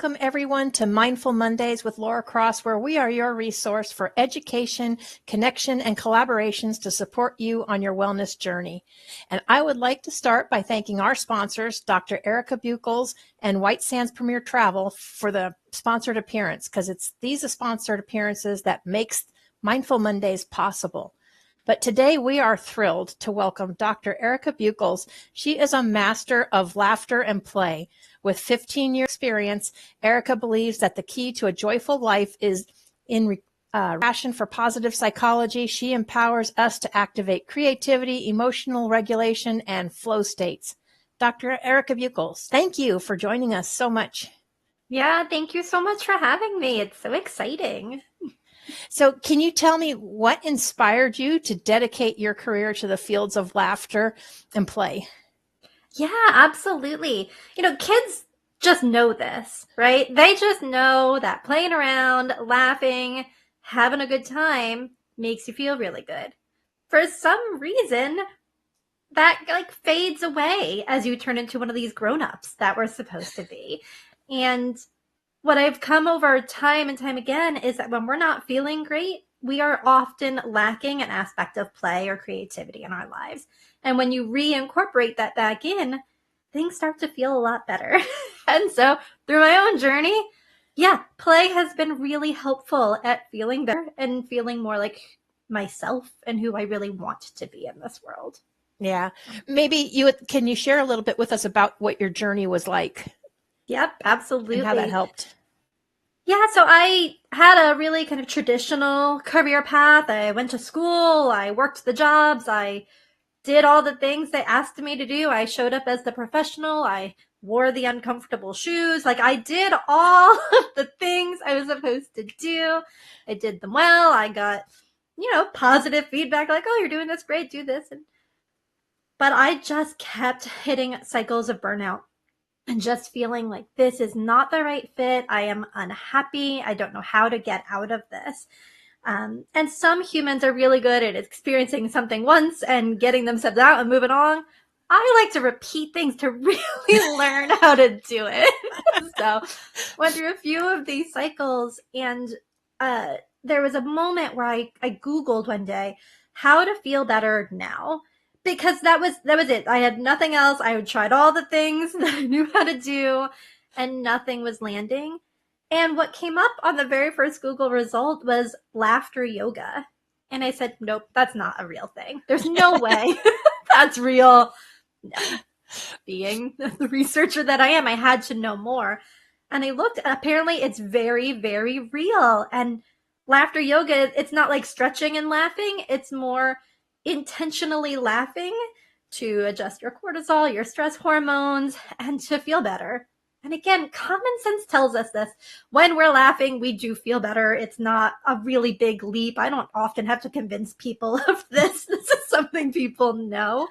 welcome everyone to Mindful Mondays with Laura Cross, where we are your resource for education, connection, and collaborations to support you on your wellness journey. And I would like to start by thanking our sponsors, Dr. Erica Buchholz and White Sands Premier Travel, for the sponsored appearance, because it's these sponsored appearances that makes Mindful Mondays possible. But today we are thrilled to welcome Dr. Erica Buchholz. She is a master of laughter and play. With 15-year experience, Erica believes that the key to a joyful life is in passion for positive psychology. She empowers us to activate creativity, emotional regulation, and flow states. Dr. Erica Buchholz, thank you for joining us so much. Yeah, thank you so much for having me. It's so exciting. So can you tell me what inspired you to dedicate your career to the fields of laughter and play? Yeah, absolutely. Kids just know this, right? They just know that playing around, laughing, having a good time makes you feel really good. For some reason, that fades away as you turn into one of these grown-ups that we're supposed to be. And what I've come over time and time again is that when we're not feeling great, we are often lacking an aspect of play or creativity in our lives. And when you reincorporate that back in, things start to feel a lot better. And so through my own journey, yeah, play has been really helpful at feeling better and feeling more like myself and who I really want to be in this world. Yeah. Maybe can you share a little bit with us about what your journey was like? Yep, absolutely. And how that helped. Yeah, so I had a really kind of traditional career path. I went to school, I worked the jobs, I did all the things they asked me to do. I showed up as the professional, I wore the uncomfortable shoes. I did all of the things I was supposed to do. I did them well. I got, positive feedback oh, you're doing this great, do this. But I just kept hitting cycles of burnout. And just feeling like this is not the right fit. I am unhappy. I don't know how to get out of this. And some humans are really good at experiencing something once and getting themselves out and moving on. I like to repeat things to really learn how to do it. So went through a few of these cycles, and there was a moment where I Googled one day how to feel better now. Because that was it. I had nothing else. I had tried all the things that I knew how to do, and nothing was landing. And what came up on the very first Google result was laughter yoga. And I said, nope, that's not a real thing. There's no way that's real. No. Being the researcher that I am, I had to know more. And I looked, apparently it's very, very real. And laughter yoga, it's not like stretching and laughing. It's more intentionally laughing to adjust your cortisol, your stress hormones, and to feel better. And again, common sense tells us this. When we're laughing, we do feel better. It's not a really big leap. I don't often have to convince people of this. This is something people know.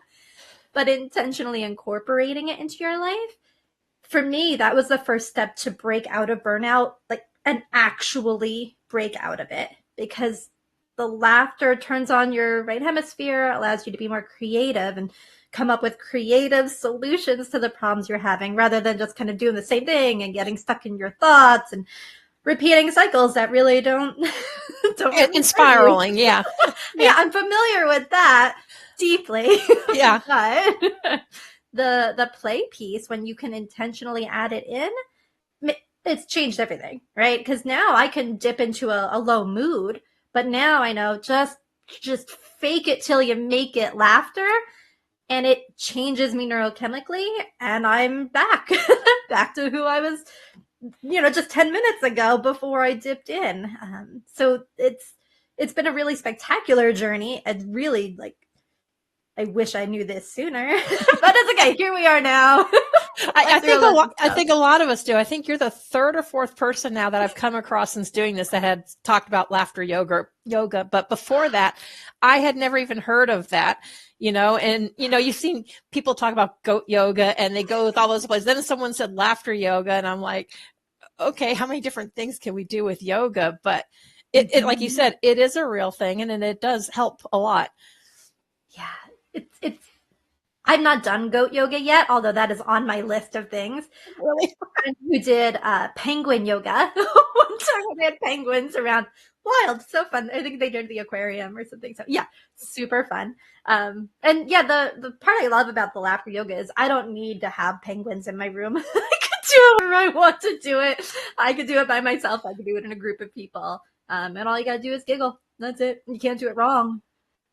But intentionally incorporating it into your life, for me, that was the first step to break out of burnout, and actually break out of it. Because the laughter turns on your right hemisphere, allows you to be more creative and come up with creative solutions to the problems you're having, rather than just kind of doing the same thing and getting stuck in your thoughts and repeating cycles that really don't and spiraling. Yeah. Yeah, I'm familiar with that deeply. Yeah. But the play piece, when you can intentionally add it in, it's changed everything, right? Because now I can dip into a low mood, but now I know just fake it till you make it laughter, and it changes me neurochemically, and I'm back to who I was, just 10 minutes ago before I dipped in. So it's been a really spectacular journey, and really, I wish I knew this sooner, but it's okay. Here we are now. I think a lot of us do. I think you're the third or fourth person now that I've come across since doing this that had talked about laughter yoga. But before that, I had never even heard of that, and, you've seen people talk about goat yoga and they go with all those places. Then someone said laughter yoga, and I'm like, okay, how many different things can we do with yoga? But it like you said, it is a real thing, and it does help a lot. Yeah. I've not done goat yoga yet, although that is on my list of things. Really? And who did penguin yoga. One time we had penguins around. Wild, so fun. I think they did the aquarium or something. So yeah, super fun. And yeah, the part I love about the laughter yoga is I don't need to have penguins in my room. I can do it where I want to do it. I could do it by myself. I could do it in a group of people. And all you gotta do is giggle. That's it. You can't do it wrong.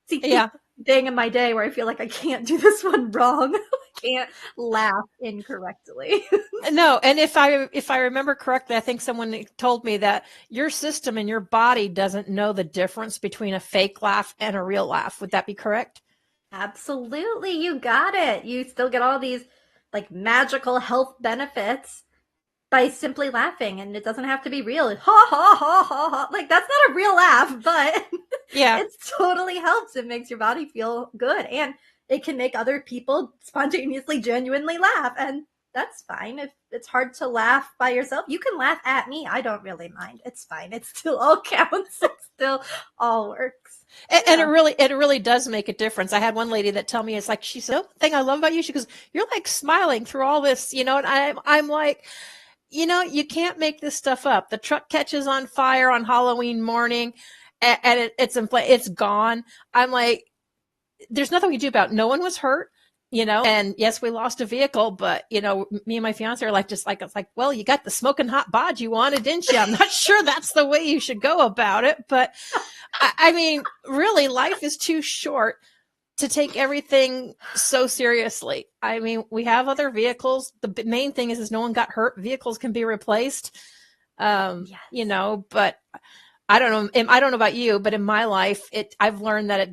See, Yeah. thing in my day where I feel like I can't do this one wrong. I can't laugh incorrectly. No, and if I remember correctly, I think someone told me that your system and your body doesn't know the difference between a fake laugh and a real laugh. Would that be correct? Absolutely, you got it. You still get all these like magical health benefits by simply laughing, and it doesn't have to be real. Ha ha ha ha ha. Like that's not a real laugh, but Yeah. it totally helps. It makes your body feel good, and it can make other people spontaneously, genuinely laugh, and that's fine. If it's hard to laugh by yourself, you can laugh at me. I don't really mind. It's fine. It still all counts. It still all works. And Yeah. it really does make a difference. I had one lady that tell me, it's like, she said, the thing I love about you, she goes, you're like smiling through all this, and I'm like, you can't make this stuff up. The truck catches on fire on Halloween morning and it's gone. I'm like, there's nothing we can do about it. No one was hurt, and yes, we lost a vehicle, but me and my fiance are like, just like, it's like, well, you got the smoking hot bod you wanted, didn't you? I'm not sure that's the way you should go about it, but I mean, really, life is too short to take everything so seriously. I mean, we have other vehicles. The main thing is no one got hurt. Vehicles can be replaced. Yes. But I don't know. I don't know about you, but in my life, I've learned that it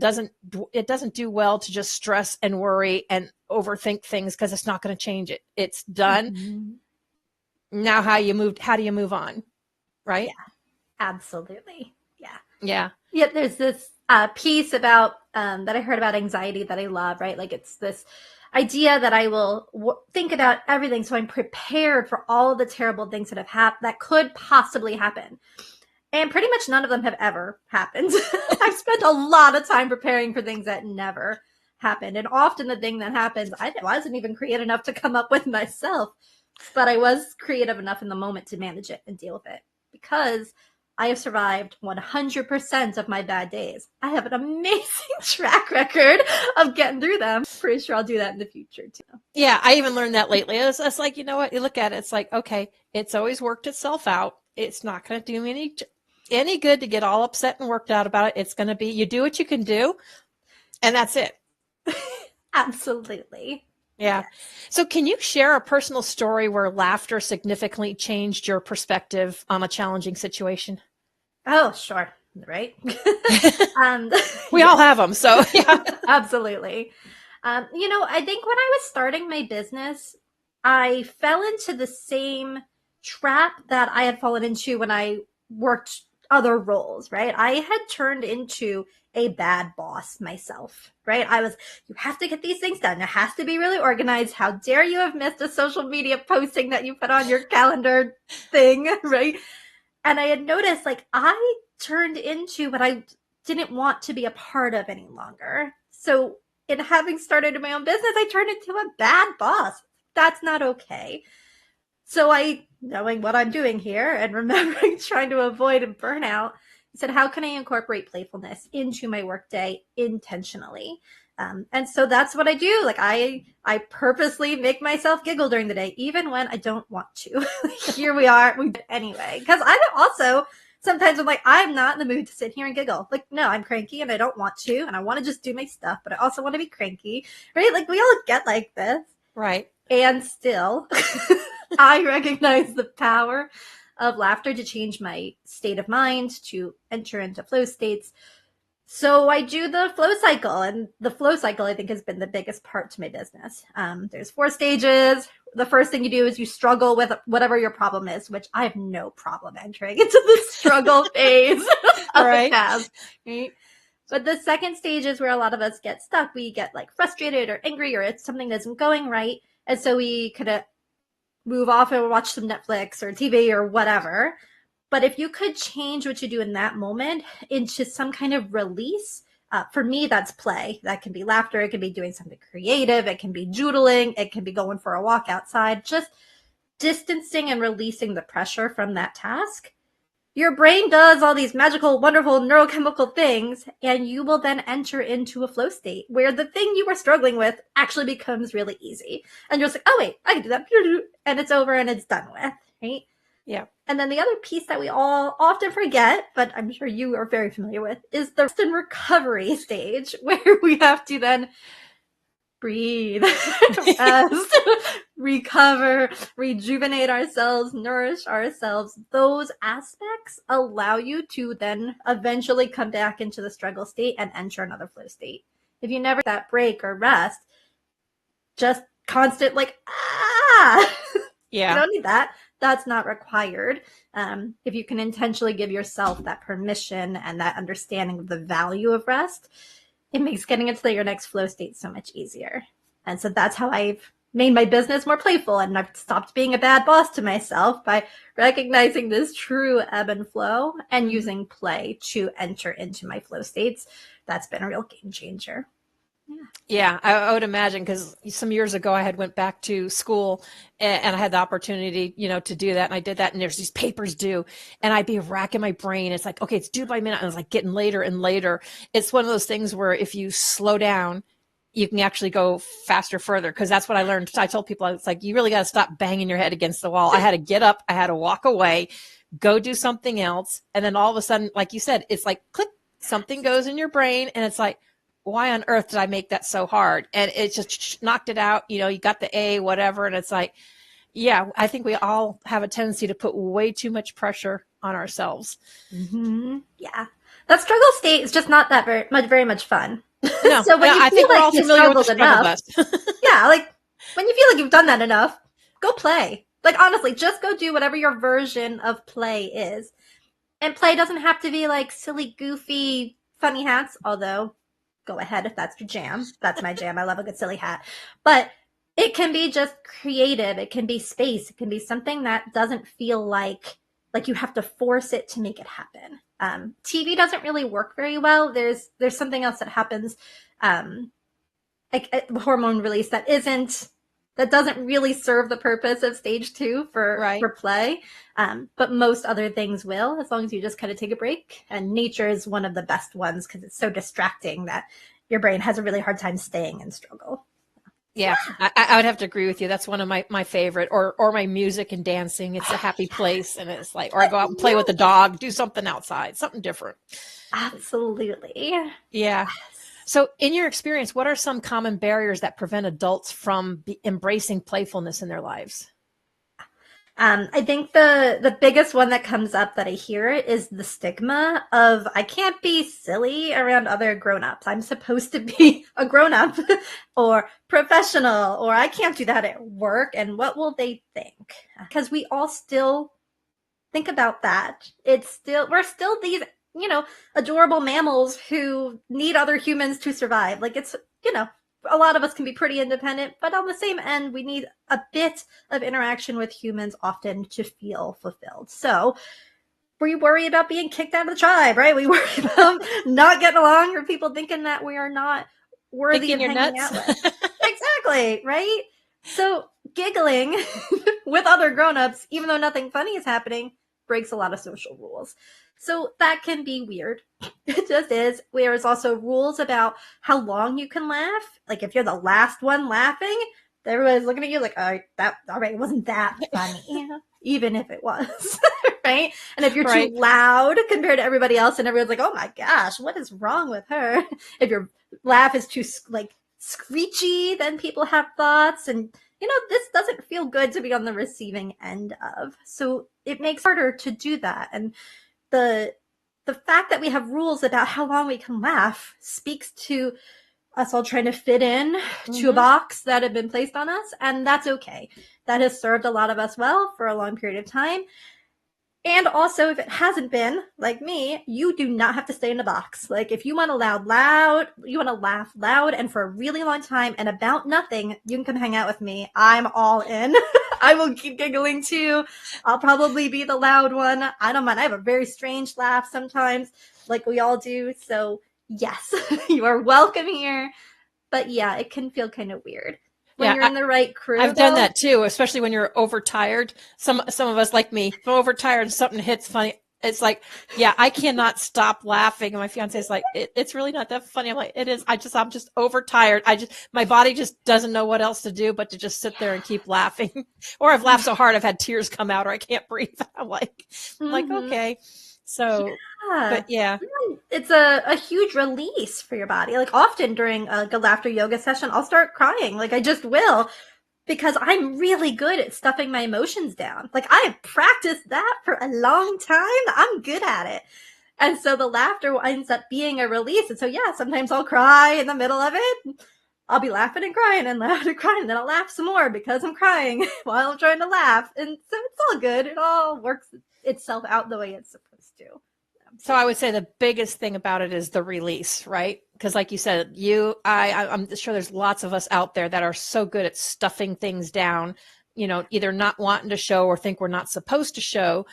doesn't do well to just stress and worry and overthink things, because it's not going to change it. It's done. Mm-hmm. Now, how do you move on? Right? Yeah, absolutely. Yeah. Yeah. Yeah, there's this piece about that I heard about anxiety that I love, right? Like it's this idea that I will think about everything so I'm prepared for all the terrible things that could possibly happen. And pretty much none of them have ever happened. I've spent a lot of time preparing for things that never happened. And often the thing that happens, I wasn't even creative enough to come up with myself, but I was creative enough in the moment to manage it and deal with it, because I have survived 100% of my bad days. I have an amazing track record of getting through them. Pretty sure I'll do that in the future too. Yeah, I even learned that lately. It's like, you know what? You look at it, it's like, okay, it's always worked itself out. It's not going to do me any good to get all upset and worked out about it. It's going to be, you do what you can do, and that's it. Absolutely. Yeah. Yes. So can you share a personal story where laughter significantly changed your perspective on a challenging situation? Oh, sure. Right. We all have them. So yeah. Absolutely. I think when I was starting my business, I fell into the same trap that I had fallen into when I worked other roles, right? I had turned into a bad boss myself, right? You have to get these things done. It has to be really organized. How dare you have missed a social media posting that you put on your calendar thing, right? And I had noticed like I turned into what I didn't want to be a part of any longer. So in having started my own business, I turned into a bad boss. That's not okay. So knowing what I'm doing here and remembering trying to avoid a burnout, I said, how can I incorporate playfulness into my workday intentionally? And so that's what I do. Like I purposely make myself giggle during the day, even when I don't want to. Here we are, we do it anyway. Because I also sometimes I'm like, I'm not in the mood to sit here and giggle. Like, no, I'm cranky and I don't want to, and I want to just do my stuff, but I also want to be cranky, right? Like we all get like this, Right. And still, I recognize the power of laughter to change my state of mind, to enter into flow states. So I do the flow cycle, and the flow cycle, I think, has been the biggest part to my business. There's 4 stages. The first thing you do is you struggle with whatever your problem is, which I have no problem entering into the struggle phase of Right. the task. Right? But the second stage is where a lot of us get stuck. We get like frustrated or angry, or it's something that isn't going right. And so we could move off and watch some Netflix or TV or whatever. But if you could change what you do in that moment into some kind of release, For me, that's play. That can be laughter. It can be doing something creative. It can be doodling. It can be going for a walk outside. Just distancing and releasing the pressure from that task. Your brain does all these magical, wonderful neurochemical things, and you will then enter into a flow state where the thing you were struggling with actually becomes really easy. And you're just like, oh, wait, I can do that. And it's over and it's done with, right? Yeah. And then the other piece that we all often forget, but I'm sure you are very familiar with, is the rest and recovery stage, where we have to then breathe, rest, recover, rejuvenate ourselves, nourish ourselves. Those aspects allow you to then eventually come back into the struggle state and enter another flow state. If you never that break or rest, just constant like, Yeah. You don't need that. That's not required. If you can intentionally give yourself that permission and that understanding of the value of rest, it makes getting into your next flow state so much easier. And so that's how I've made my business more playful, and I've stopped being a bad boss to myself by recognizing this true ebb and flow and using play to enter into my flow states. That's been a real game changer. Yeah, I would imagine, because some years ago I had went back to school and I had the opportunity, to do that. And I did that, and there's these papers due, and I'd be racking my brain. It's like, okay, it's due by minute. And it's like getting later and later. It's one of those things where if you slow down, you can actually go faster, further. Cause that's what I learned. I told people, it's like, you really got to stop banging your head against the wall. I had to get up. I had to walk away, go do something else. And then all of a sudden, like you said, it's like click, something goes in your brain, and it's like, why on earth did I make that so hard? And it just knocked it out. You got the A, whatever. And it's like, yeah, I think we all have a tendency to put way too much pressure on ourselves. Mm-hmm. Yeah. That struggle state is just not that very much fun. No, so when you I think we're all familiar with the struggle bus. Yeah, like when you feel like you've done that enough, go play. Like honestly, just go do whatever your version of play is. And play doesn't have to be like silly, goofy, funny hats, although go ahead if that's your jam. That's my jam. I love a good silly hat. But it can be just creative. It can be space. It can be something that doesn't feel like you have to force it to make it happen. TV doesn't really work very well. There's something else that happens, like a hormone release that doesn't really serve the purpose of stage 2 for play. But most other things will, as long as you just kind of take a break. And nature is one of the best ones because it's so distracting that your brain has a really hard time staying in struggle. Yeah, I would have to agree with you. That's one of my favorite, or my music and dancing. It's a happy place, and it's like, or I go out and play with the dog, do something outside, something different. Absolutely. Yeah. So in your experience, what are some common barriers that prevent adults from embracing playfulness in their lives? I think the biggest one that comes up that I hear is the stigma of I can't be silly around other grown-ups. I'm supposed to be a grown-up or professional, or I can't do that at work. And what will they think? Because we all still think about that. We're still these, adorable mammals who need other humans to survive. Like it's, a lot of us can be pretty independent, but on the same end, we need a bit of interaction with humans often to feel fulfilled. So we worry about being kicked out of the tribe, right? We worry about not getting along, or people thinking that we are not worthy of hanging out with. Exactly, right? So giggling with other grown-ups, even though nothing funny is happening, breaks a lot of social rules. So that can be weird. It just is. There's also rules about how long you can laugh. Like if you're the last one laughing, everybody's looking at you like, all right, it wasn't that funny, even if it was, right? And if you're too loud compared to everybody else, and everyone's like, oh my gosh, what is wrong with her? If your laugh is too screechy, then people have thoughts, and this doesn't feel good to be on the receiving end of. So it makes it harder to do that. And the fact that we have rules about how long we can laugh speaks to us all trying to fit in to a box that had been placed on us. And that's okay. That has served a lot of us well for a long period of time. And also, if it hasn't been, like me, you do not have to stay in a box. Like, if you want to laugh loud and for a really long time and about nothing, you can come hang out with me. I'm all in. I will keep giggling too. I'll probably be the loud one. I don't mind. I have a very strange laugh sometimes, like we all do. So Yes, you are welcome here. But yeah, it can feel kind of weird. When Yeah, you're in the right crew, I've done though. that too, especially when you're overtired. Some of us like me, if I'm overtired and something hits funny, it's like, yeah, I cannot stop laughing. And my fiance is like, it's really not that funny. I'm like, it is. I'm just overtired. My body just doesn't know what else to do but to just sit there and keep laughing. Or I've laughed so hard I've had tears come out or I can't breathe. I'm like, Mm-hmm. okay. So, Yeah. but yeah, It's a huge release for your body. Like often during a laughter yoga session, I'll start crying. Like I just will because I'm really good at stuffing my emotions down. Like I have practiced that for a long time. I'm good at it. And so the laughter ends up being a release. And so, yeah, sometimes I'll cry in the middle of it. I'll be laughing and crying and laughing and crying. And then I'll laugh some more because I'm crying while I'm trying to laugh. And so it's all good. It all works itself out the way it's supposed to. so I would say the biggest thing about it is the release, right? Because like you said, I'm sure there's lots of us out there that are so good at stuffing things down, either not wanting to show or think we're not supposed to show,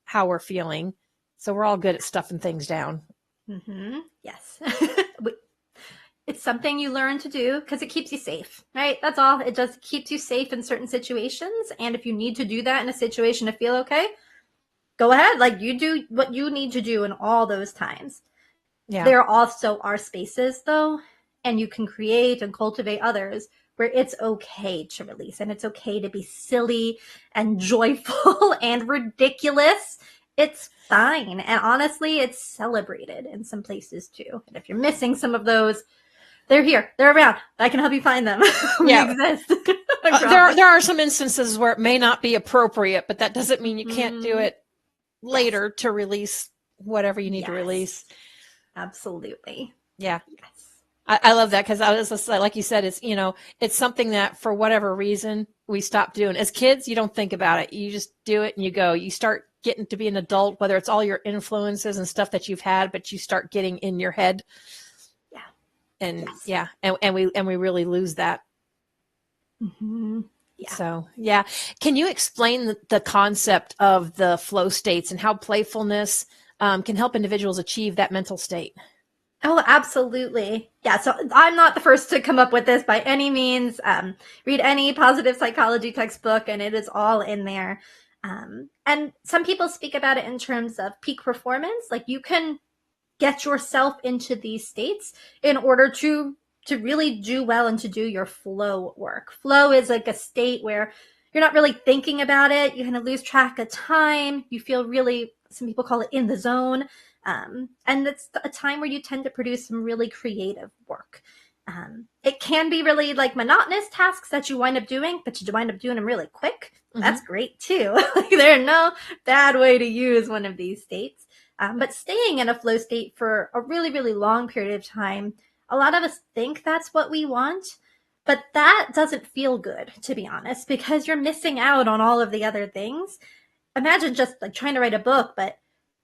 how we're feeling. So we're all good at stuffing things down. Mm-hmm. Yes. It's something you learn to do because it keeps you safe, right? That's all. It just keeps you safe in certain situations. And if you need to do that in a situation to feel okay, go ahead. Like you do what you need to do in all those times. Yeah. There also are spaces though, and you can create and cultivate others where it's okay to release and it's okay to be silly and joyful and ridiculous. It's fine. And honestly, it's celebrated in some places too. And if you're missing some of those, they're here. They're around. I can help you find them. We Yeah. exist. There are some instances where it may not be appropriate, but that doesn't mean you can't do it later to release whatever you need to release. Absolutely. Yeah. Yes. I love that because I was just like you said, it's something that for whatever reason we stop doing. As kids, you don't think about it. You just do it and you go. You start getting to be an adult, whether it's all your influences and stuff that you've had, but you start getting in your head. Yeah. And and we really lose that. Mm-hmm. Yeah. So, yeah. Can you explain the concept of the flow states and how playfulness can help individuals achieve that mental state? Oh, absolutely. Yeah. So I'm not the first to come up with this by any means. Read any positive psychology textbook and it is all in there. And some people speak about it in terms of peak performance. Like you can get yourself into these states in order to really do well and to do your flow work. Flow is like a state where you're not really thinking about it. You kind of lose track of time. You feel really, some people call it in the zone. And it's a time where you tend to produce some really creative work. It can be really like monotonous tasks that you wind up doing, but you wind up doing them really quick. Mm-hmm. That's great too. There's no bad way to use one of these states. But staying in a flow state for a really, really long period of time, a lot of us think that's what we want, but that doesn't feel good, to be honest, because you're missing out on all of the other things. Imagine just like trying to write a book, but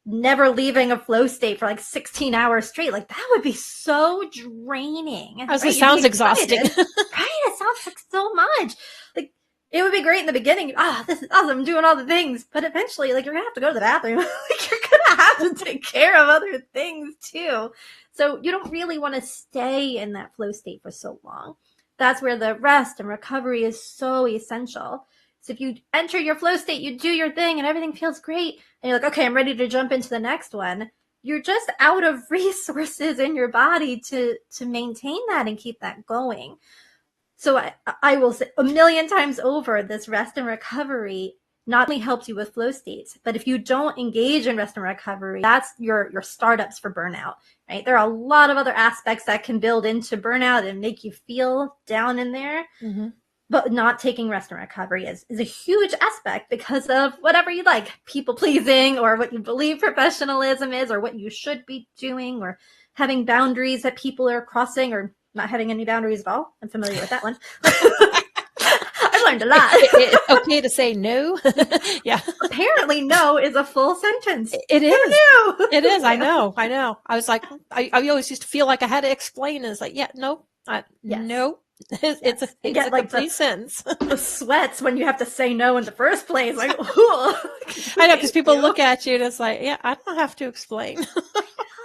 never leaving a flow state for like 16 hours straight. Like that would be so draining. It sounds exhausting. Right? It sounds like so much. Like it would be great in the beginning. This is awesome. I'm doing all the things. But eventually, like you're going to have to go to the bathroom. Like you're going to have to take care of other things too. So you don't really want to stay in that flow state for so long. That's where the rest and recovery is so essential. So if you enter your flow state, you do your thing and everything feels great. And you're like, okay, I'm ready to jump into the next one. You're just out of resources in your body to maintain that and keep that going. So I will say a million times over, this rest and recovery not only helps you with flow states, but if you don't engage in rest and recovery, that's your startups for burnout, right? There are a lot of other aspects that can build into burnout and make you feel down in there. Mm-hmm. But not taking rest and recovery is a huge aspect because of whatever you like, people pleasing or what you believe professionalism is or what you should be doing or having boundaries that people are crossing or not having any boundaries at all. I'm familiar with that one. I've learned a lot. It's okay to say no. Yeah. Apparently no is a full sentence. It is. Who knew? It is. I know. I was like, I always used to feel like I had to explain. And it's like, yeah, no, no. It's a complete sentence. The sweats when you have to say no in the first place. Like, I know, because people look at you and it's like, yeah, I don't have to explain.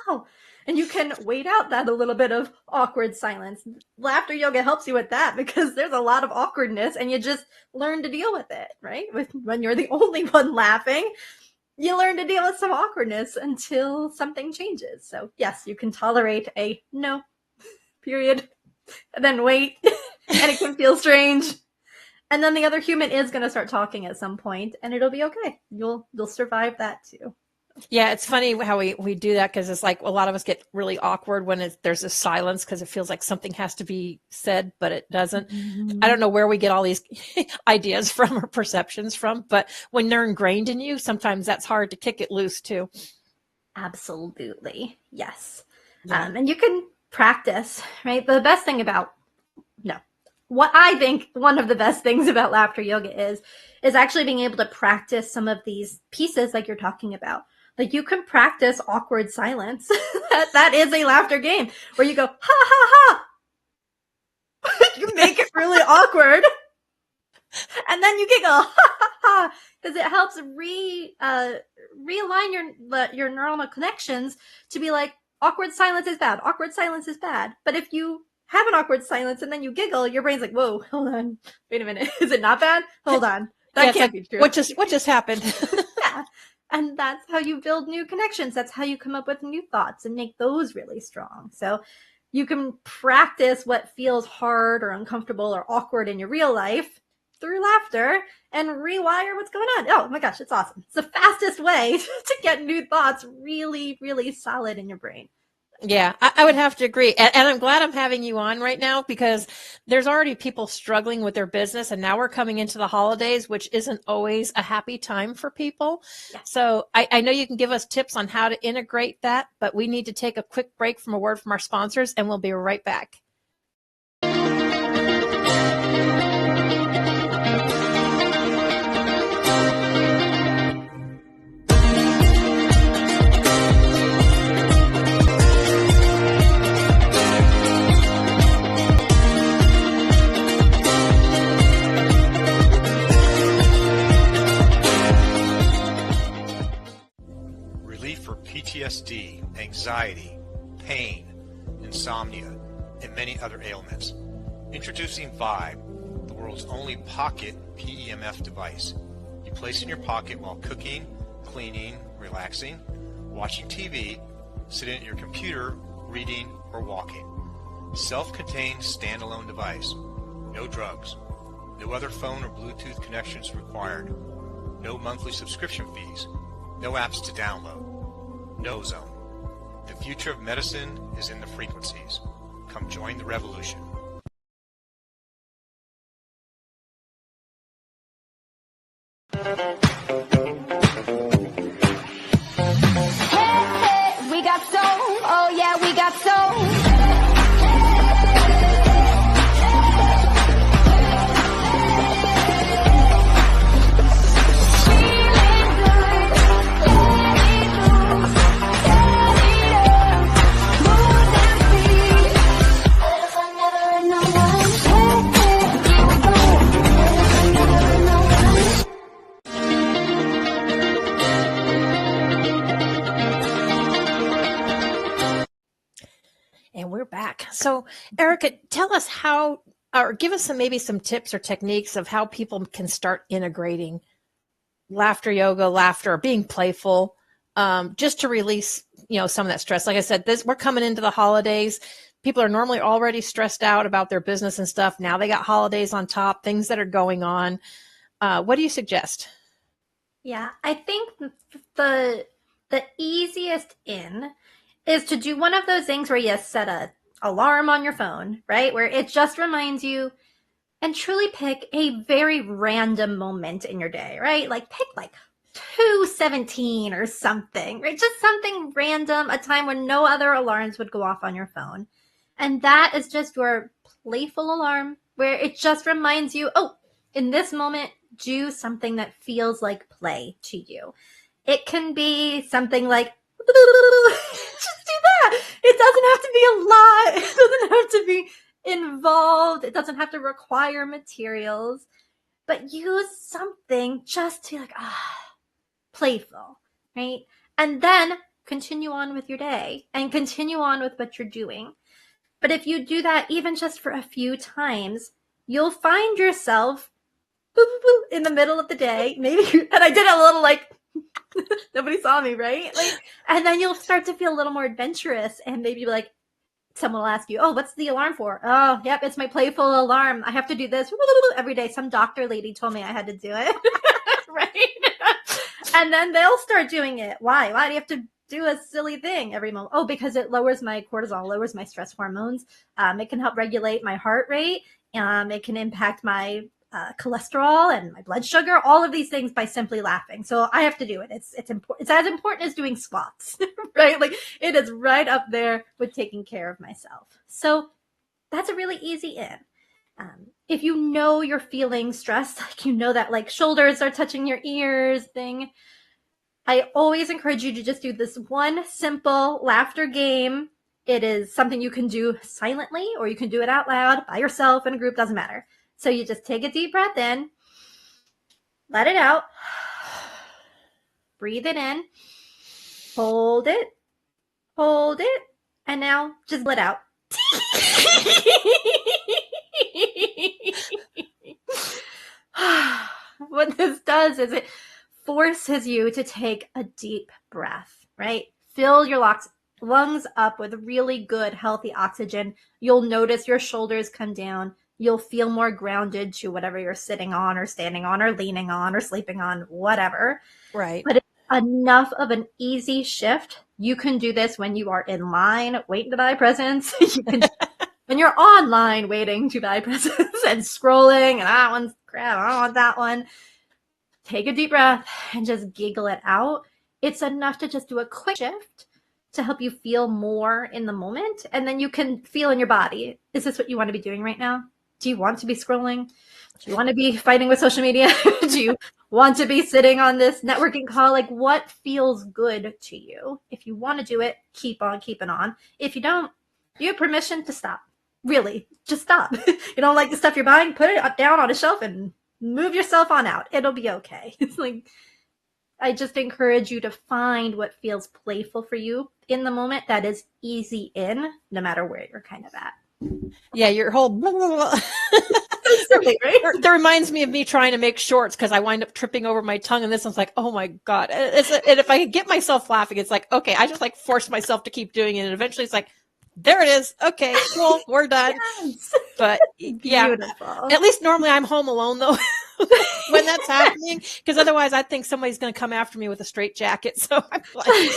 Oh, And you can wait out that a little bit of awkward silence. Laughter yoga helps you with that because there's a lot of awkwardness and you just learn to deal with it, right? When you're the only one laughing, you learn to deal with some awkwardness until something changes. So yes, you can tolerate a no, period, and then wait, and it can feel strange. And then the other human is going to start talking at some point, and it'll be okay. You'll survive that too. Yeah, it's funny how we do that because it's like a lot of us get really awkward when there's a silence because it feels like something has to be said, but it doesn't. I don't know where we get all these ideas from or perceptions from, but when they're ingrained in you, sometimes that's hard to kick it loose too. Absolutely. Yes. Yeah. And you can practice, right? The best thing about, no, what I think one of the best things about laughter yoga is actually being able to practice some of these pieces like you're talking about. Like you can practice awkward silence. that is a laughter game where you go, ha, ha, ha. You make it really awkward. And then you giggle, ha, ha, ha. Because it helps realign your neuronal connections to be like, awkward silence is bad. Awkward silence is bad. But if you have an awkward silence and then you giggle, your brain's like, whoa, hold on. Wait a minute. Is it not bad? Hold on. That can't be true. What just happened? Yeah. And that's how you build new connections. That's how you come up with new thoughts and make those really strong. So you can practice what feels hard or uncomfortable or awkward in your real life through laughter and rewire what's going on. Oh my gosh, it's awesome. It's the fastest way to get new thoughts really, really solid in your brain. Yeah, I would have to agree. And I'm glad I'm having you on right now because there's already people struggling with their business. And now we're coming into the holidays, which isn't always a happy time for people. Yeah. So I know you can give us tips on how to integrate that, but we need to take a quick break from a word from our sponsors and we'll be right back. PTSD, anxiety, pain, insomnia, and many other ailments. Introducing Vibe, the world's only pocket PEMF device. You place in your pocket while cooking, cleaning, relaxing, watching TV, sitting at your computer, reading, or walking. Self-contained standalone device. No drugs. No other phone or Bluetooth connections required. No monthly subscription fees. No apps to download. No zone. The future of medicine is in the frequencies. Come join the revolution. Hey, we got soul. Oh yeah, we got soul. And we're back. So, Erica, tell us how, or give us maybe some tips or techniques of how people can start integrating laughter yoga, laughter, or being playful, just to release, some of that stress. Like I said, we're coming into the holidays. People are normally already stressed out about their business and stuff. Now they got holidays on top, things that are going on. What do you suggest? Yeah, I think the easiest in is to do one of those things where you set a alarm on your phone, right? Where it just reminds you and truly pick a very random moment in your day, right? Like pick like 2:17 or something, right? Just something random, a time when no other alarms would go off on your phone. And that is just your playful alarm where it just reminds you, oh, in this moment, do something that feels like play to you. It can be something like, just do that. It doesn't have to be a lot. It doesn't have to be involved. It doesn't have to require materials, but use something just to playful, right? And then continue on with your day and continue on with what you're doing. But if you do that even just for a few times, you'll find yourself boop, boop, boop, in the middle of the day, maybe, and I did a little like, nobody saw me, right? Like, and then you'll start to feel a little more adventurous, and maybe like, someone will ask you, oh, what's the alarm for? Oh, yep, it's my playful alarm. I have to do this every day. Some doctor lady told me I had to do it, right? And then they'll start doing it. Why? Why do you have to do a silly thing every moment? Oh, because it lowers my cortisol, lowers my stress hormones. It can help regulate my heart rate. It can impact my cholesterol and my blood sugar, all of these things by simply laughing. So I have to do it. It's important. It's as important as doing squats, right? Like it is right up there with taking care of myself. So that's a really easy in. If you know you're feeling stressed, like you know that like shoulders are touching your ears thing, I always encourage you to just do this one simple laughter game. It is something you can do silently, or you can do it out loud by yourself in a group, doesn't matter. So you just take a deep breath in, let it out, breathe it in, hold it, and now just let out. What this does is it forces you to take a deep breath, right? Fill your lungs up with really good, healthy oxygen. You'll notice your shoulders come down. You'll feel more grounded to whatever you're sitting on or standing on or leaning on or sleeping on, whatever. Right. But it's enough of an easy shift. You can do this when you are in line waiting to buy presents. You can when you're online waiting to buy presents and scrolling and that one's crap, I don't want that one. Take a deep breath and just giggle it out. It's enough to just do a quick shift to help you feel more in the moment. And then you can feel in your body, is this what you want to be doing right now? Do you want to be scrolling? Do you want to be fighting with social media? Do you want to be sitting on this networking call? Like what feels good to you? If you want to do it, keep on keeping on. If you don't, you have permission to stop. Really, just stop. You don't like the stuff you're buying, put it down on a shelf and move yourself on out. It'll be okay. It's like, I just encourage you to find what feels playful for you in the moment that is easy in, no matter where you're kind of at. Yeah, your whole blah, blah, blah. Silly, right? That reminds me of me trying to make shorts because I wind up tripping over my tongue, and this one's like, oh my God. And if I get myself laughing, it's like, okay, I just like force myself to keep doing it. And eventually it's like, there it is. Okay, cool. We're done. Yes. But yeah, Beautiful. at least normally I'm home alone though when that's happening, because otherwise I think somebody's going to come after me with a straitjacket. So I'm like,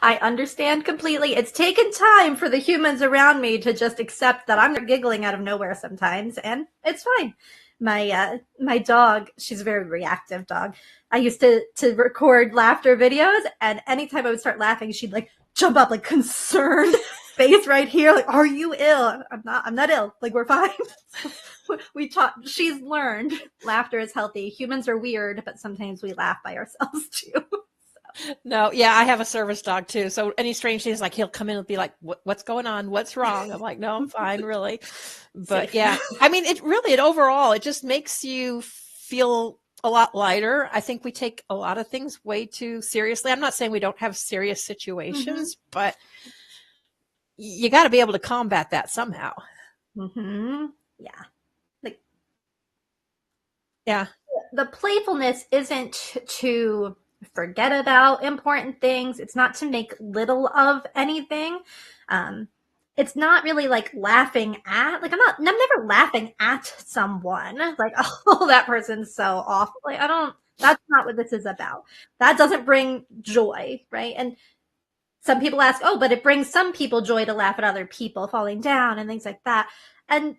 I understand completely. It's taken time for the humans around me to just accept that I'm giggling out of nowhere sometimes, and it's fine. My dog, she's a very reactive dog. I used to record laughter videos, and anytime I would start laughing, she'd like jump up, like concerned face right here, like, are you ill? I'm not ill. Like, we're fine. We taught, she's learned laughter is healthy. Humans are weird, but sometimes we laugh by ourselves too. no, yeah, I have a service dog too. So any strange things, like he'll come in and be like, what's going on? What's wrong? I'm like, no, I'm fine, really. But yeah, I mean, it overall, it just makes you feel a lot lighter. I think we take a lot of things way too seriously. I'm not saying we don't have serious situations, but you got to be able to combat that somehow. Mm-hmm. Yeah. Like, yeah. The playfulness isn't to forget about important things. It's not to make little of anything. It's not really like laughing at, like, I'm never laughing at someone. Like, oh, that person's so awful. Like, that's not what this is about. That doesn't bring joy, right? And some people ask, oh, but it brings some people joy to laugh at other people falling down and things like that. And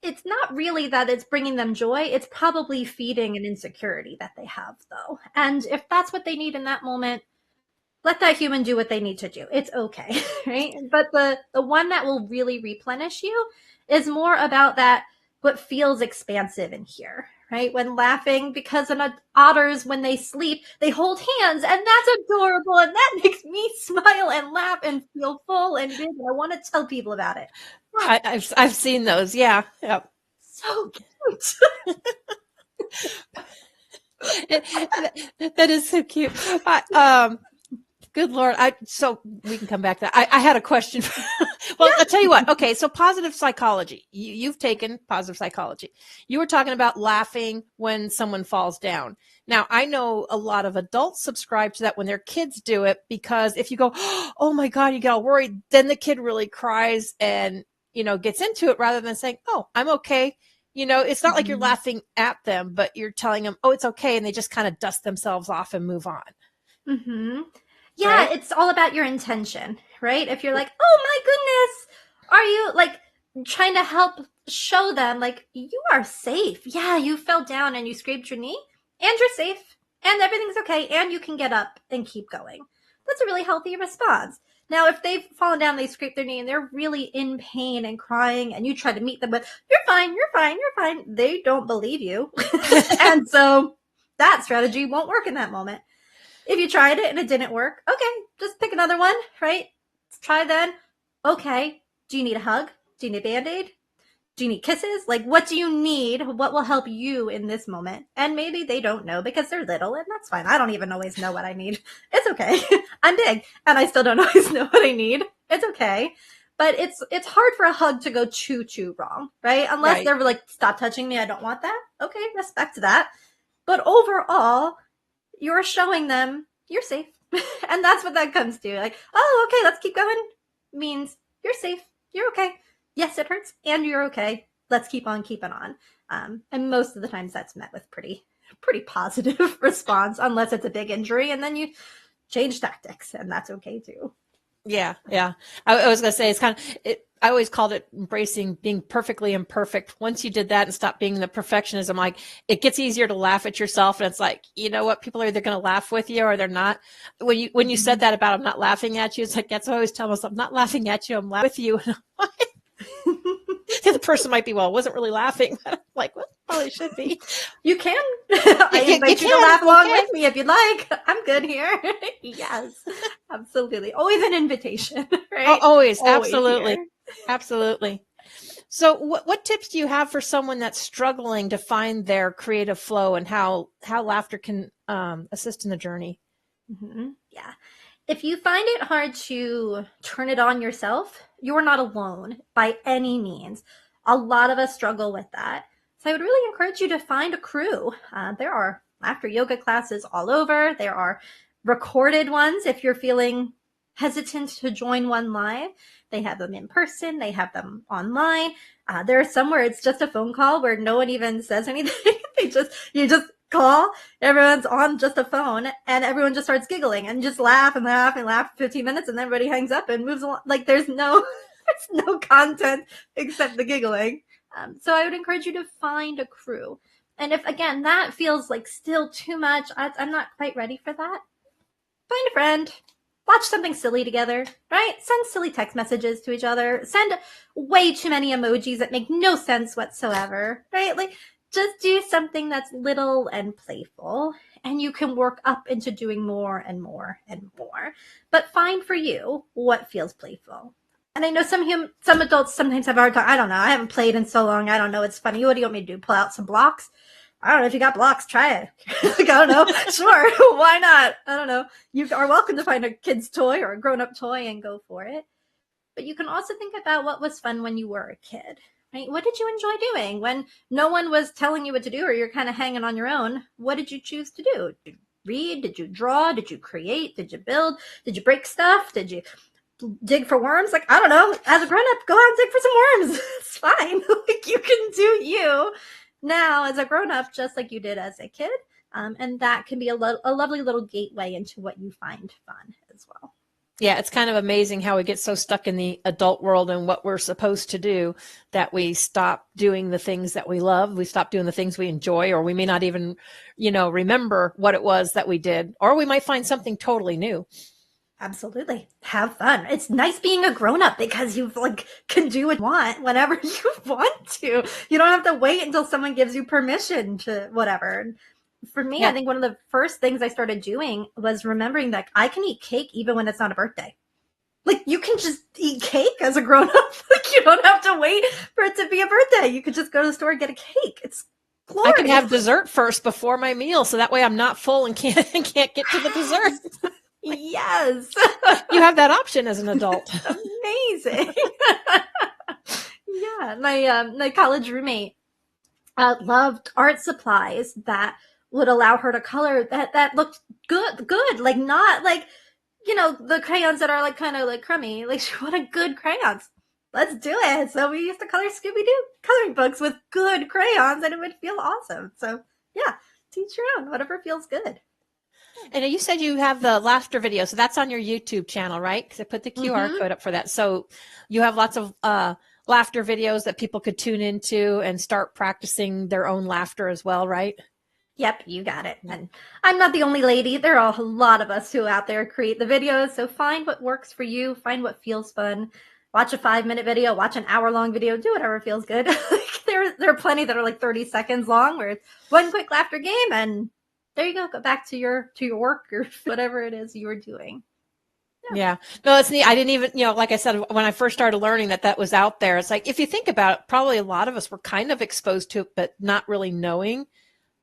it's not really that it's bringing them joy. It's probably feeding an insecurity that they have, though. And if that's what they need in that moment, let that human do what they need to do. It's okay, right? But the one that will really replenish you is more about that, what feels expansive in here, right? When laughing, because in otters, when they sleep, they hold hands, and that's adorable, and that makes me smile and laugh and feel full and big, and I want to tell people about it. I've seen those. Yeah. Yep. So cute. That is so cute. Good Lord. So we can come back to that. I had a question. Well, I'll tell you what. Okay. So positive psychology, you've taken positive psychology. You were talking about laughing when someone falls down. Now, I know a lot of adults subscribe to that when their kids do it, because if you go, oh my God, you get all worried, then the kid really cries and, gets into it rather than saying, oh, I'm okay. It's not like you're laughing at them, but you're telling them, oh, it's okay. And they just kind of dust themselves off and move on. Mm-hmm. Yeah, right? It's all about your intention, right? If you're like, oh my goodness, are you like trying to help show them like you are safe? Yeah, you fell down and you scraped your knee and you're safe and everything's okay and you can get up and keep going. That's a really healthy response. Now, if they've fallen down, they scraped their knee and they're really in pain and crying and you try to meet them with, you're fine, you're fine, you're fine. They don't believe you. And so that strategy won't work in that moment. If you tried it and it didn't work, okay, just pick another one, right? Try then. Okay, do you need a hug? Do you need a Band-Aid? Do you need kisses? Like, what do you need? What will help you in this moment? And maybe they don't know because they're little, and that's fine. I don't even always know what I need. It's okay. I'm big, and I still don't always know what I need. It's okay. But it's hard for a hug to go too wrong, right? Unless they're like, stop touching me, I don't want that. Okay, respect that. But overall, you're showing them you're safe. And that's what that comes to. Like, oh, okay, let's keep going. Means you're safe. You're okay. Yes, it hurts. And you're okay. Let's keep on keeping on. And most of the times that's met with pretty positive response, unless it's a big injury. And then you change tactics, and that's okay too. Yeah. I was going to say, it's kind of, I always called it embracing being perfectly imperfect. Once you did that and stopped being the perfectionism, like it gets easier to laugh at yourself. And it's like, you know what? People are either going to laugh with you or they're not. When you said that about, I'm not laughing at you, it's like, that's what I always tell myself, I'm not laughing at you. I'm laughing with you. The other person might be, well, I wasn't really laughing. Like, well, probably should be. You can. I invite you to laugh along with me if you'd like. I'm good here. Yes, absolutely. Always an invitation, right? Oh, always. Absolutely. Here. Absolutely. So what tips do you have for someone that's struggling to find their creative flow, and how laughter can assist in the journey? Mm-hmm. Yeah. If you find it hard to turn it on yourself, you're not alone by any means. A lot of us struggle with that. So I would really encourage you to find a crew. There are laughter yoga classes all over. There are recorded ones if you're feeling hesitant to join one live. They have them in person. They have them online. There are some where it's just a phone call where no one even says anything. You just call, everyone's on just a phone, and everyone just starts giggling and just laugh and laugh and laugh for 15 minutes, and then everybody hangs up and moves along. Like there's no content except the giggling. So I would encourage you to find a crew. And if, again, that feels like still too much, I'm not quite ready for that, find a friend. Watch something silly together, right? Send silly text messages to each other. Send way too many emojis that make no sense whatsoever, right? Like, just do something that's little and playful, and you can work up into doing more and more and more. But find for you what feels playful. And I know some adults sometimes have a hard time. I don't know. I haven't played in so long. I don't know. It's funny. What do you want me to do? Pull out some blocks? I don't know. If you got blocks, try it. Like, I don't know. Sure. Why not? I don't know. You are welcome to find a kid's toy or a grown-up toy and go for it. But you can also think about what was fun when you were a kid, right? What did you enjoy doing when no one was telling you what to do, or you're kind of hanging on your own? What did you choose to do? Did you read? Did you draw? Did you create? Did you build? Did you break stuff? Did you dig for worms? Like, I don't know. As a grown-up, go out and dig for some worms. It's fine. Like, you can do you now as a grown-up, just like you did as a kid. And that can be a lovely little gateway into what you find fun as well. Yeah, it's kind of amazing how we get so stuck in the adult world and what we're supposed to do that we stop doing the things that we love. We stop doing the things we enjoy, or we may not even, remember what it was that we did, or we might find something totally new. Absolutely. Have fun. It's nice being a grown-up because you can do what you want whenever you want to. You don't have to wait until someone gives you permission to whatever. For me, yeah. I think one of the first things I started doing was remembering that I can eat cake even when it's not a birthday. Like, you can just eat cake as a grown-up. Like, you don't have to wait for it to be a birthday. You could just go to the store and get a cake. It's glorious. I can have dessert first before my meal, so that way I'm not full and can't get to the dessert. Yes. You have that option as an adult. Amazing. Yeah. My college roommate loved art supplies that would allow her to color that looked good. Like not like, the crayons that are like kind of like crummy. Like she wanted good crayons. Let's do it. So we used to color Scooby-Doo coloring books with good crayons and it would feel awesome. So yeah, teach your own, whatever feels good. And you said you have the laughter video. So that's on your YouTube channel, right? Because I put the QR code up for that. So you have lots of laughter videos that people could tune into and start practicing their own laughter as well, right? Yep, you got it. And I'm not the only lady. There are a lot of us who out there create the videos. So find what works for you. Find what feels fun. Watch a 5-minute video. Watch an hour-long video. Do whatever feels good. there are plenty that are like 30 seconds long where it's one quick laughter game and there you go. Go back to your work or whatever it is you were doing. Yeah. No, it's neat. I didn't even, like I said, when I first started learning that was out there, it's like, if you think about it, probably a lot of us were kind of exposed to it, but not really knowing.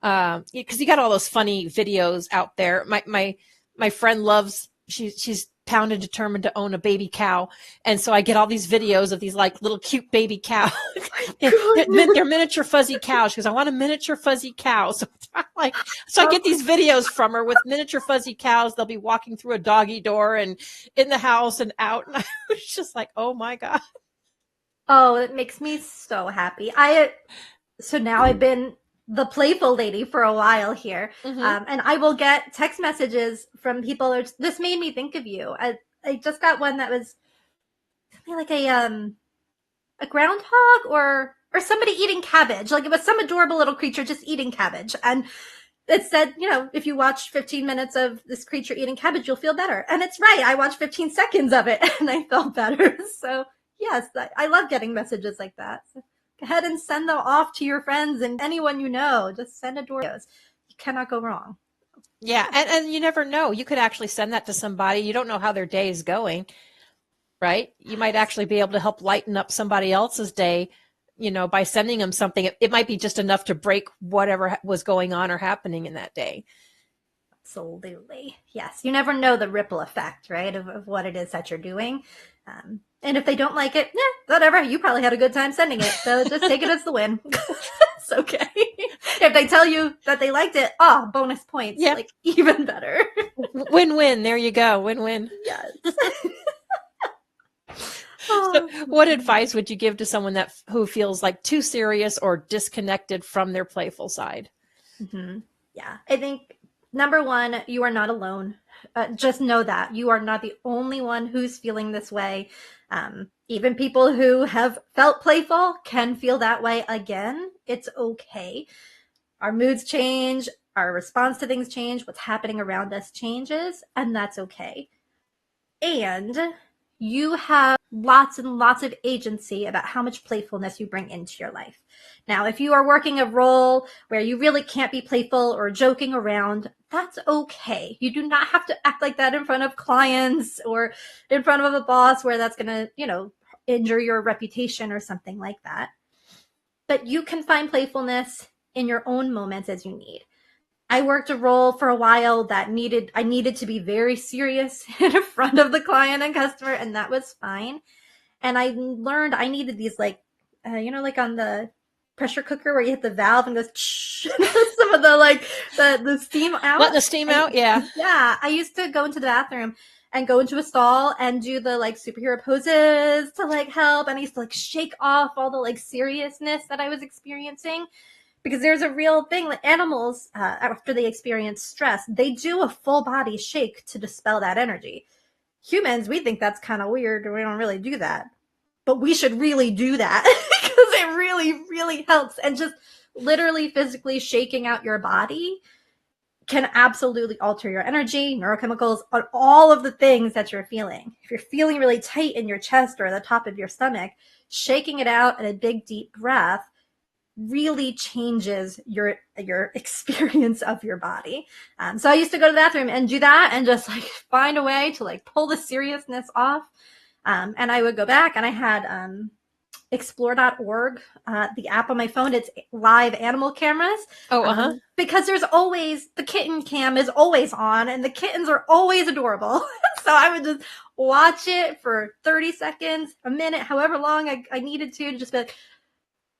Because you got all those funny videos out there. My friend loves, she's pound and determined to own a baby cow. And so I get all these videos of these like little cute baby cows. They're miniature fuzzy cows. She goes, I want a miniature fuzzy cow. So I get these videos from her with miniature fuzzy cows. They'll be walking through a doggy door and in the house and out. And I was just like, oh my God. Oh, it makes me so happy. So now I've been the playful lady for a while here. And I will get text messages from people. This made me think of you. I just got one that was something like a groundhog or somebody eating cabbage. Like it was some adorable little creature just eating cabbage. And it said, if you watch 15 minutes of this creature eating cabbage, you'll feel better. And it's right. I watched 15 seconds of it and I felt better. So yes, I love getting messages like that. So go ahead and send them off to your friends and anyone you know. Just send videos. You cannot go wrong. Yeah, and you never know. You could actually send that to somebody. You don't know how their day is going, right? You might actually be able to help lighten up somebody else's day, by sending them something. It might be just enough to break whatever was going on or happening in that day. Absolutely. Yes. You never know the ripple effect, right, of what it is that you're doing. And if they don't like it, whatever. You probably had a good time sending it. So just take it as the win. It's okay. If they tell you that they liked it, bonus points. Yeah. Like even better. Win-win. There you go. Win-win. Yes. So what advice would you give to someone who feels like too serious or disconnected from their playful side? Yeah. I think number one, you are not alone. Just know that you are not the only one who's feeling this way. Even people who have felt playful can feel that way again. It's okay. Our moods change. Our response to things change. What's happening around us changes, and that's okay. And you have lots and lots of agency about how much playfulness you bring into your life. Now, if you are working a role where you really can't be playful or joking around, that's okay. You do not have to act like that in front of clients or in front of a boss where that's going to, injure your reputation or something like that. But you can find playfulness in your own moments as you need. I worked a role for a while that I needed to be very serious in front of the client and customer, and that was fine. And I learned I needed these like on the pressure cooker where you hit the valve and goes some of the steam out. Let the steam out, yeah. Yeah, I used to go into the bathroom and go into a stall and do the like superhero poses to help. And I used to shake off all the seriousness that I was experiencing. Because there's a real thing, like animals, after they experience stress, they do a full body shake to dispel that energy. Humans, we think that's kind of weird. We don't really do that. But we should really do that because it really, really helps. And just literally physically shaking out your body can absolutely alter your energy, neurochemicals, on all of the things that you're feeling. If you're feeling really tight in your chest or the top of your stomach, shaking it out in a big, deep breath really changes your experience of your body. So I used to go to the bathroom and do that and just find a way to pull the seriousness off. And I would go back and I had explore.org, the app on my phone. It's live animal cameras. Oh, Because there's always, the kitten cam is always on, and the kittens are always adorable. So I would just watch it for 30 seconds, a minute, however long I needed to just be like,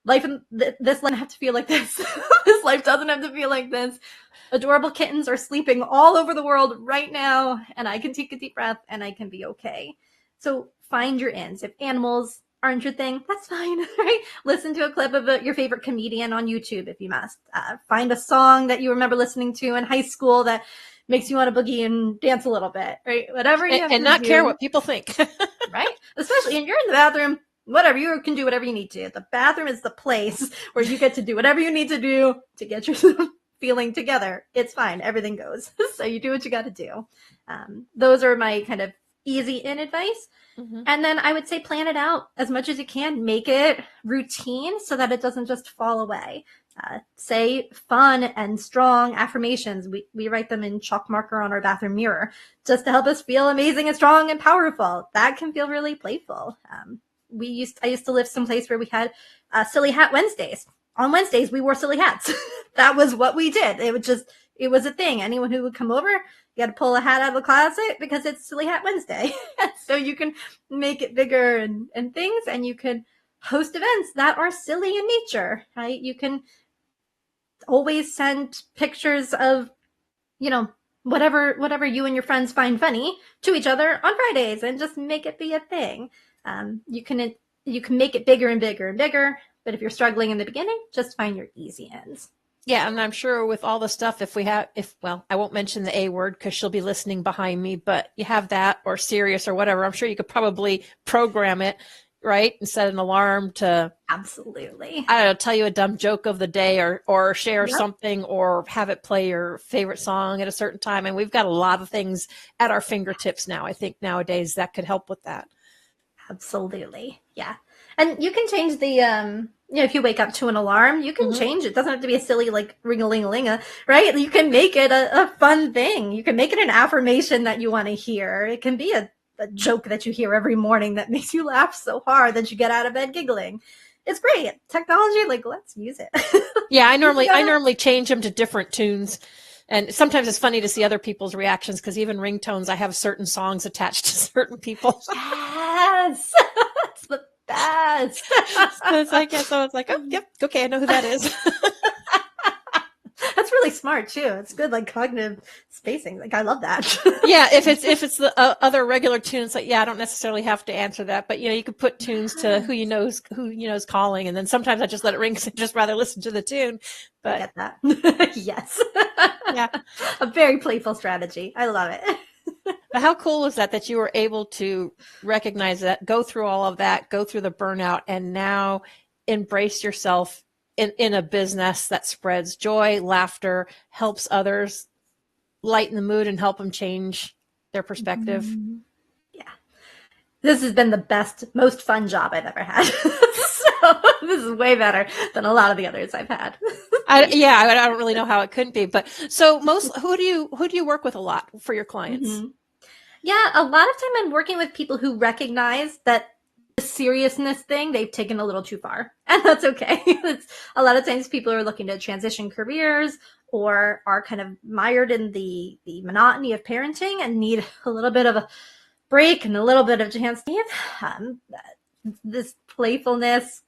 life in this life have to feel like this. This life doesn't have to feel like this. Adorable kittens are sleeping all over the world right now, and I can take a deep breath and I can be okay. So find your ins. If animals aren't your thing, that's fine, right? Listen to a clip of your favorite comedian on YouTube if you must. Find a song that you remember listening to in high school that makes you want to boogie and dance a little bit, right? Whatever you have and to not do, care what people think. right? Especially when you're in the bathroom, whatever, you can do whatever you need to. The bathroom is the place where you get to do whatever you need to do to get yourself feeling together. It's fine. Everything goes. So you do what you got to do. Those are my kind of easy in advice. Mm-hmm. And then I would say plan it out as much as you can. Make it routine so that it doesn't just fall away. Say fun and strong affirmations. We write them in chalk marker on our bathroom mirror just to help us feel amazing and strong and powerful. That can feel really playful. I used to live someplace where we had silly hat Wednesdays. On Wednesdays, we wore silly hats. That was what we did. It was a thing. Anyone who would come over, you had to pull a hat out of the closet because it's Silly Hat Wednesday. So you can make it bigger and things, and you can host events that are silly in nature, right? You can always send pictures of, whatever you and your friends find funny to each other on Fridays and just make it be a thing. You can make it bigger and bigger and bigger. But if you're struggling in the beginning, just find your easy ends. Yeah, and I'm sure with all the stuff, I won't mention the A word because she'll be listening behind me, but you have that or serious or whatever, I'm sure you could probably program it, right? And set an alarm to absolutely, I don't know, tell you a dumb joke of the day or share something or have it play your favorite song at a certain time. And we've got a lot of things at our fingertips now. I think nowadays that could help with that. Absolutely. Yeah. And you can change the, if you wake up to an alarm, you can change it. It doesn't have to be a silly, like, ring-a-ling-a-ling-a, right? You can make it a fun thing. You can make it an affirmation that you want to hear. It can be a joke that you hear every morning that makes you laugh so hard that you get out of bed giggling. It's great. Technology, like, let's use it. Yeah, I normally change them to different tunes. And sometimes it's funny to see other people's reactions because even ringtones, I have certain songs attached to certain people. Yes. It's the best. So it's like, oh, yep, okay, I know who that is. That's really smart too. It's good, like cognitive spacing. Like I love that. Yeah, if it's the other regular tunes, like I don't necessarily have to answer that, but you could put tunes to who you know is calling, and then sometimes I just let it ring because I'd just rather listen to the tune. But I get that. Yes. Yeah, a very playful strategy. I love it. But how cool is that you were able to recognize that, go through all of that, go through the burnout, and now embrace yourself in a business that spreads joy, laughter, helps others, lighten the mood, and help them change their perspective. Mm-hmm. Yeah. This has been the best, most fun job I've ever had. So this is way better than a lot of the others I've had. I don't really know how it couldn't be, but so who do you work with a lot for your clients? Mm-hmm. Yeah, a lot of time I'm working with people who recognize that the seriousness thing they've taken a little too far, and that's okay. It's, a lot of times people are looking to transition careers or are kind of mired in the monotony of parenting and need a little bit of a break and a little bit of chance to this playfulness,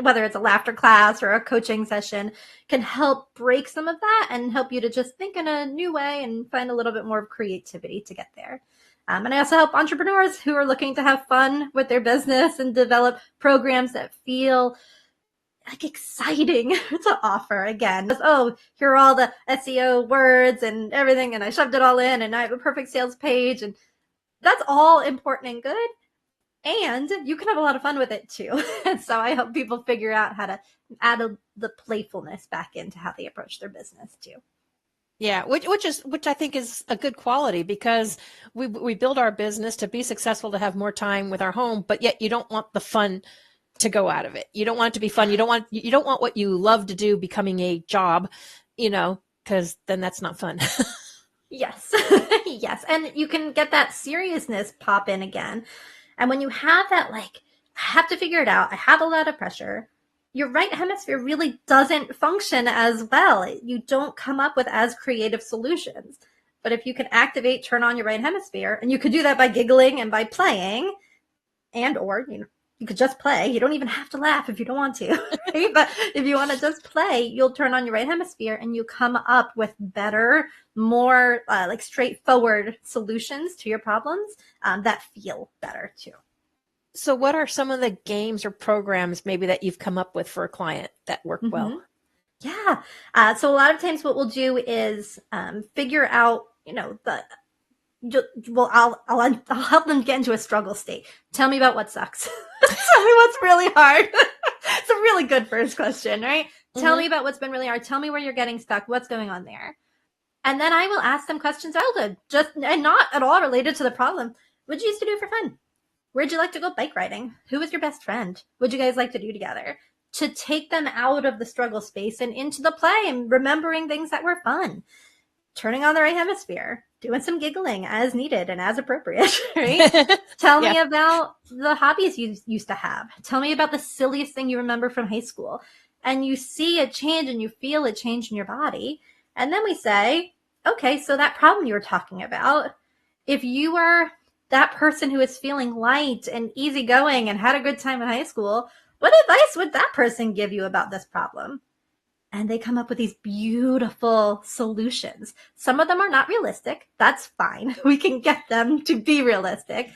whether it's a laughter class or a coaching session, can help break some of that and help you to just think in a new way and find a little bit more of creativity to get there. And I also help entrepreneurs who are looking to have fun with their business and develop programs that feel like exciting to offer. Again, here are all the SEO words and everything, and I shoved it all in, and I have a perfect sales page, and that's all important and good. And you can have a lot of fun with it too. And so I help people figure out how to add the playfulness back into how they approach their business too. Yeah, which I think is a good quality, because we build our business to be successful, to have more time with our home, but yet you don't want the fun to go out of it. You don't want it to be fun. You don't want what you love to do becoming a job, because then that's not fun. Yes. Yes. And you can get that seriousness pop in again. And when you have that, like, I have to figure it out. I have a lot of pressure. Your right hemisphere really doesn't function as well. You don't come up with as creative solutions. But if you can activate, turn on your right hemisphere, and you could do that by giggling and by playing, and or you could just play. You don't even have to laugh if you don't want to, right? But if you want to just play, you'll turn on your right hemisphere and you come up with better, more like straightforward solutions to your problems that feel better too. So what are some of the games or programs maybe that you've come up with for a client that work well? Yeah. So a lot of times what we'll do is figure out, I'll help them get into a struggle state. Tell me about what sucks. Tell me what's really hard. It's a really good first question, right? Tell me about what's been really hard. Tell me where you're getting stuck. What's going on there? And then I will ask them questions and not at all related to the problem. What did you used to do for fun? Where'd you like to go bike riding? Who was your best friend? What'd you guys like to do together? To take them out of the struggle space and into the play and remembering things that were fun. Turning on the right hemisphere, doing some giggling as needed and as appropriate, right? Tell me about the hobbies you used to have. Tell me about the silliest thing you remember from high school. And you see a change and you feel a change in your body. And then we say, okay, so that problem you were talking about, if you were that person who is feeling light and easygoing and had a good time in high school, what advice would that person give you about this problem? And they come up with these beautiful solutions. Some of them are not realistic. That's fine. We can get them to be realistic,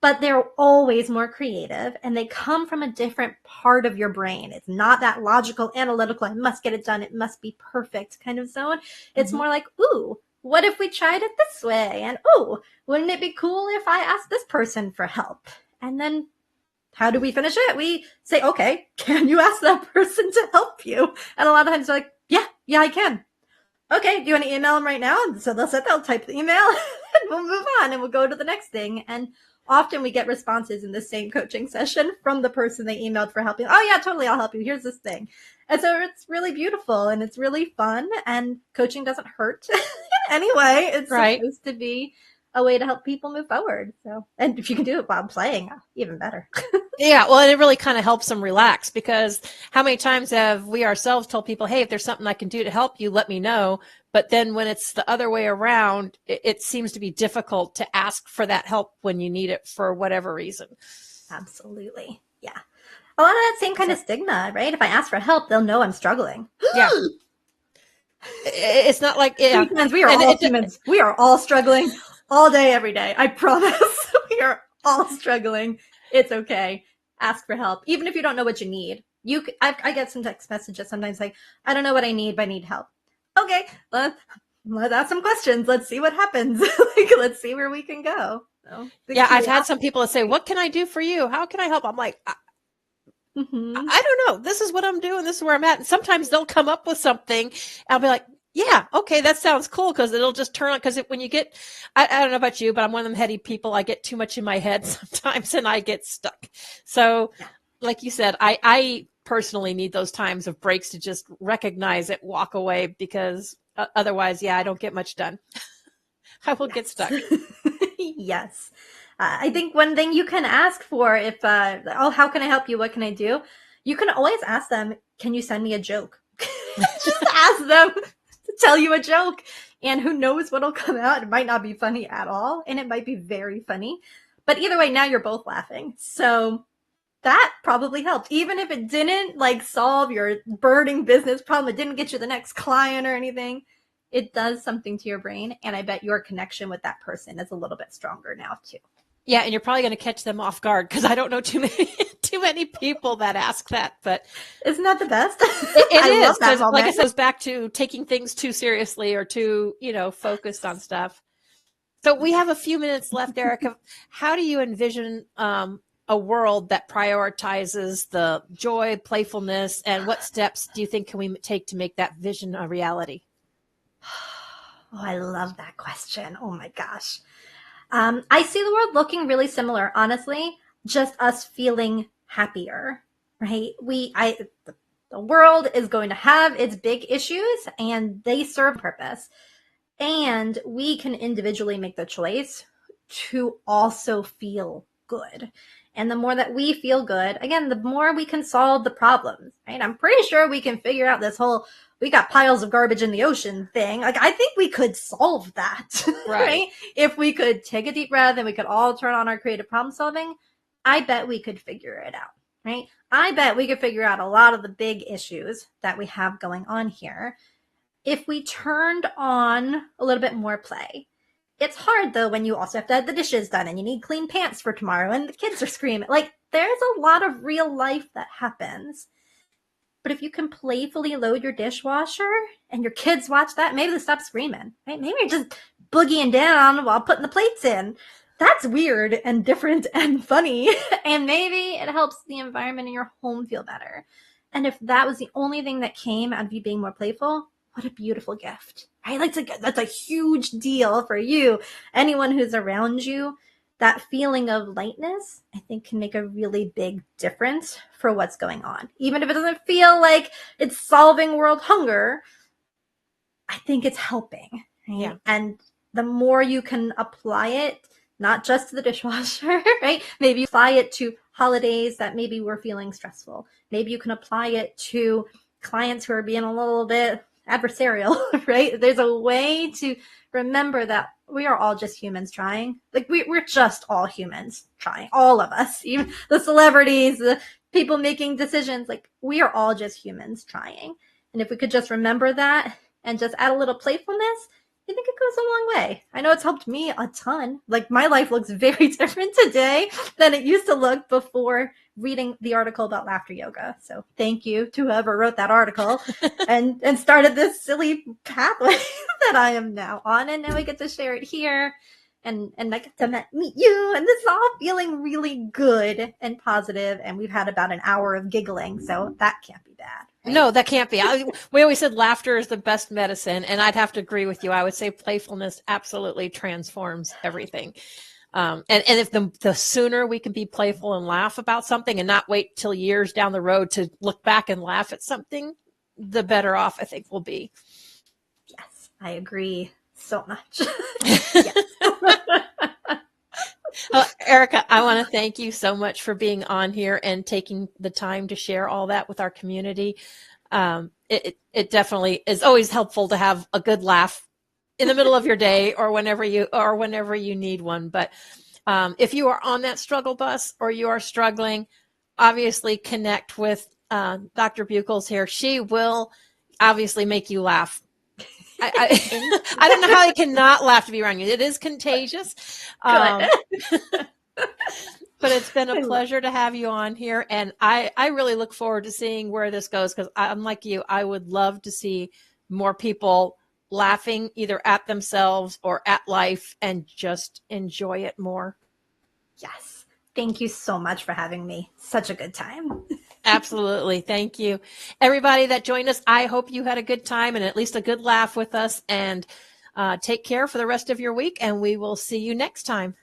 but they're always more creative and they come from a different part of your brain. It's not that logical, analytical, I must get it done, it must be perfect kind of zone. It's more like, ooh, what if we tried it this way? And ooh, wouldn't it be cool if I asked this person for help? And then how do we finish it? We say, okay, can you ask that person to help you? And a lot of times they're like, yeah, I can. Okay, do you want to email them right now? And so they'll type the email and we'll move on and we'll go to the next thing. And often we get responses in the same coaching session from the person they emailed for helping. Oh yeah, totally, I'll help you. Here's this thing. And so it's really beautiful and it's really fun and coaching doesn't hurt in any way. It's supposed to be a way to help people move forward. So, and if you can do it while playing, even better. Yeah, well, it really kind of helps them relax because how many times have we ourselves told people, hey, if there's something I can do to help you, let me know. But then when it's the other way around, it seems to be difficult to ask for that help when you need it for whatever reason. Absolutely. Yeah. A lot of that same kind of stigma, right? If I ask for help, they'll know I'm struggling. Yeah. It's not like, Humans, we are all humans. We are all struggling all day, every day. I promise. We are all struggling. It's okay. Ask for help. Even if you don't know what you need. I get some text messages sometimes like, I don't know what I need, but I need help. Okay, let's ask some questions. Let's see what happens. Let's see where we can go. So, I've had some people that say, what can I do for you? How can I help? I'm like, I don't know. This is what I'm doing. This is where I'm at. And sometimes they'll come up with something. I'll be like, yeah, okay, that sounds cool because it'll just turn on. Because when you get, I don't know about you, but I'm one of them heady people. I get too much in my head sometimes and I get stuck. So like you said, I personally need those times of breaks to just recognize it, walk away, because otherwise, I don't get much done. I will get stuck. Yes. I think one thing you can ask for if, how can I help you? What can I do? You can always ask them, can you send me a joke? Just ask them to tell you a joke. And who knows what'll come out. It might not be funny at all. And it might be very funny. But either way, now you're both laughing. So that probably helped. Even if it didn't solve your burning business problem, it didn't get you the next client or anything. It does something to your brain. And I bet your connection with that person is a little bit stronger now too. Yeah, and you're probably going to catch them off guard because I don't know too many people that ask that. But isn't that the best? It is, because like I said, it goes back to taking things too seriously or too, focused on stuff. So we have a few minutes left, Erica. How do you envision a world that prioritizes the joy, playfulness, and what steps do you think can we take to make that vision a reality? Oh, I love that question. Oh my gosh. I see the world looking really similar, honestly, just us feeling happier, right? The world is going to have its big issues and they serve purpose. And we can individually make the choice to also feel good. And the more that we feel good, again, the more we can solve the problems, right? I'm pretty sure we can figure out this whole, we got piles of garbage in the ocean thing. Like, I think we could solve that, right? If we could take a deep breath and we could all turn on our creative problem solving, I bet we could figure it out, right? I bet we could figure out a lot of the big issues that we have going on here if we turned on a little bit more play. It's hard, though, when you also have to have the dishes done and you need clean pants for tomorrow and the kids are screaming. Like, there's a lot of real life that happens. But if you can playfully load your dishwasher and your kids watch that, maybe they stop screaming, right? Maybe you're just boogieing down while putting the plates in. That's weird and different and funny. And maybe it helps the environment in your home feel better. And if that was the only thing that came out of you being more playful, what a beautiful gift, right? That's a huge deal for you. Anyone who's around you, that feeling of lightness, I think, can make a really big difference for what's going on. Even if it doesn't feel like it's solving world hunger, I think it's helping. Right? Yeah. And the more you can apply it, not just to the dishwasher, right? Maybe you apply it to holidays that maybe we're feeling stressful. Maybe you can apply it to clients who are being a little bit adversarial, right? There's a way to remember that we are all just humans trying. Like, we're just all humans trying. All of us, even the celebrities, the people making decisions, like, we are all just humans trying. And if we could just remember that and just add a little playfulness, I think it goes a long way. I know it's helped me a ton. Like, my life looks very different today than it used to look before reading the article about laughter yoga. So thank you to whoever wrote that article and started this silly pathway that I am now on. And now we get to share it here. And I get to meet you. And this is all feeling really good and positive. And we've had about an hour of giggling. So that can't be bad. Right? No, that can't be. We always said laughter is the best medicine. And I'd have to agree with you. I would say playfulness absolutely transforms everything. And if the sooner we can be playful and laugh about something and not wait till years down the road to look back and laugh at something, the better off I think we'll be. Yes, I agree so much. Erica, I want to thank you so much for being on here and taking the time to share all that with our community. It definitely is always helpful to have a good laugh in the middle of your day or whenever you need one. But if you are on that struggle bus or you are struggling, obviously connect with Dr. Buchholz here. She will obviously make you laugh. I don't know how I cannot laugh to be around you. It is contagious. But it's been a pleasure to have you on here. And I really look forward to seeing where this goes, because I'm like you. I would love to see more people laughing either at themselves or at life and just enjoy it more. Yes. Thank you so much for having me. Such a good time. Absolutely. Thank you. Everybody that joined us, I hope you had a good time and at least a good laugh with us, and take care for the rest of your week, and we will see you next time.